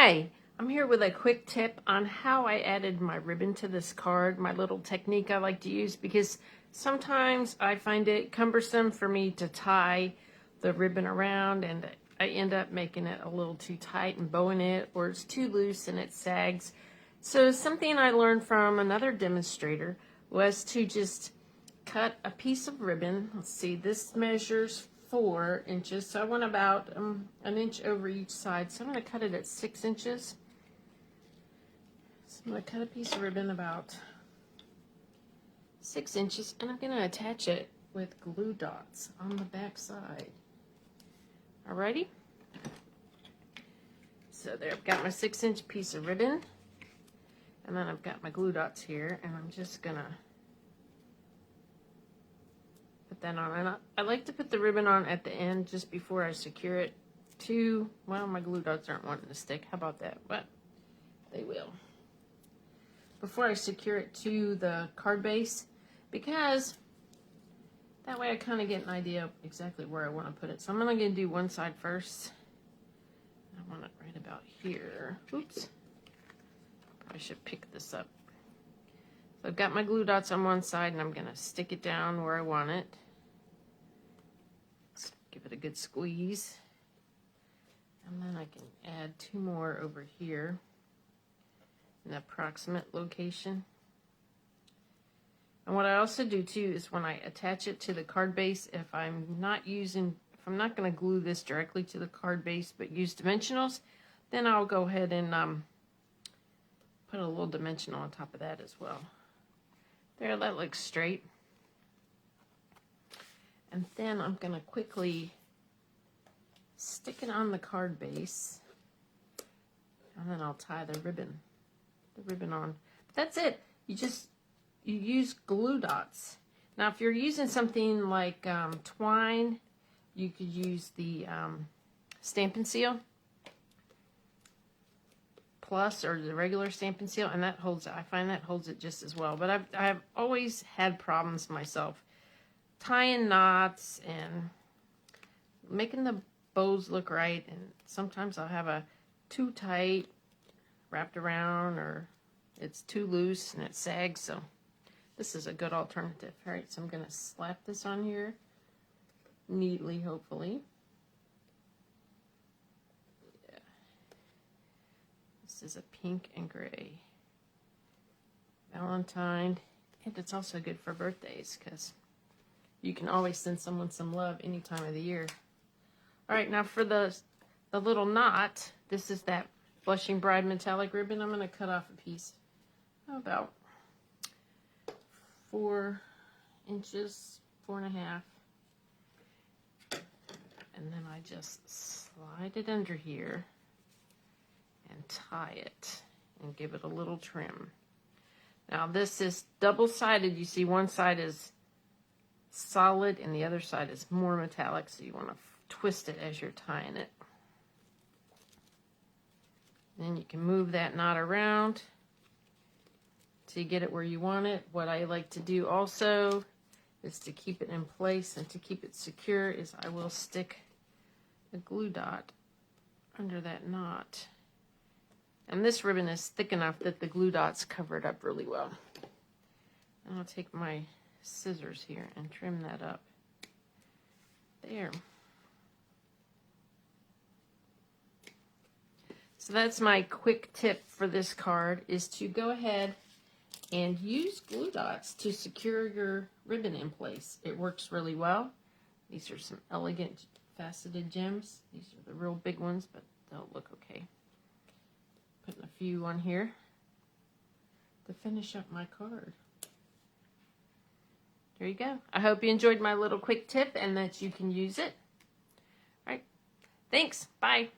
Hi, I'm here with a quick tip on how I added my ribbon to this card, my little technique I like to use, because sometimes I find it cumbersome for me to tie the ribbon around and I end up making it a little too tight and bowing it, or it's too loose and it sags. So something I learned from another demonstrator was to just cut a piece of ribbon. Let's see, this measures 4 inches, so I want about an inch over each side, so I'm going to cut it at 6 inches. So I'm going to cut a piece of ribbon about 6 inches, and I'm going to attach it with glue dots on the back side. Alrighty, so there, I've got my 6-inch piece of ribbon, and then I've got my glue dots here, and I'm just going to put that on. And I like to put the ribbon on at the end just before I secure it to, well, my glue dots aren't wanting to stick. How about that? But they will. Before I secure it to the card base, because that way I kind of get an idea of exactly where I want to put it. So I'm only going to do one side first. I want it right about here. Oops. I should pick this up. So I've got my glue dots on one side, and I'm going to stick it down where I want it. Let's give it a good squeeze. And then I can add 2 more over here in the approximate location. And what I also do too is when I attach it to the card base, if I'm not going to glue this directly to the card base but use dimensionals, then I'll go ahead and put a little dimensional on top of that as well. There, that looks straight. And then I'm going to quickly stick it on the card base, and then I'll tie the ribbon on. But that's it. You use glue dots. Now, if you're using something like twine, you could use the Stampin' Seal Plus or the regular Stampin' Seal, and that holds it. I find that holds it just as well. But I've always had problems myself tying knots and making the bows look right, and sometimes I'll have a too tight wrapped around, or it's too loose and it sags. So this is a good alternative. All right, so I'm going to slap this on here neatly, hopefully. Yeah. This is a pink and gray Valentine, and it's also good for birthdays because you can always send someone some love any time of the year. All right, now for the little knot, this is that Blushing Bride metallic ribbon. I'm going to cut off a piece about 4 inches, 4.5. And then I just slide it under here and tie it and give it a little trim. Now this is double-sided. You see one side is solid and the other side is more metallic, so you want to twist it as you're tying it. Then you can move that knot around to get it where you want it. What I like to do also is to keep it in place and to keep it secure is I will stick a glue dot under that knot. And this ribbon is thick enough that the glue dots cover it up really well. And I'll take my scissors here and trim that up. There. So that's my quick tip for this card, is to go ahead and use glue dots to secure your ribbon in place. It works really well. These are some elegant faceted gems. These are the real big ones, but they'll look okay. Putting a few on here to finish up my card. There you go. I hope you enjoyed my little quick tip and that you can use it. All right. Thanks. Bye.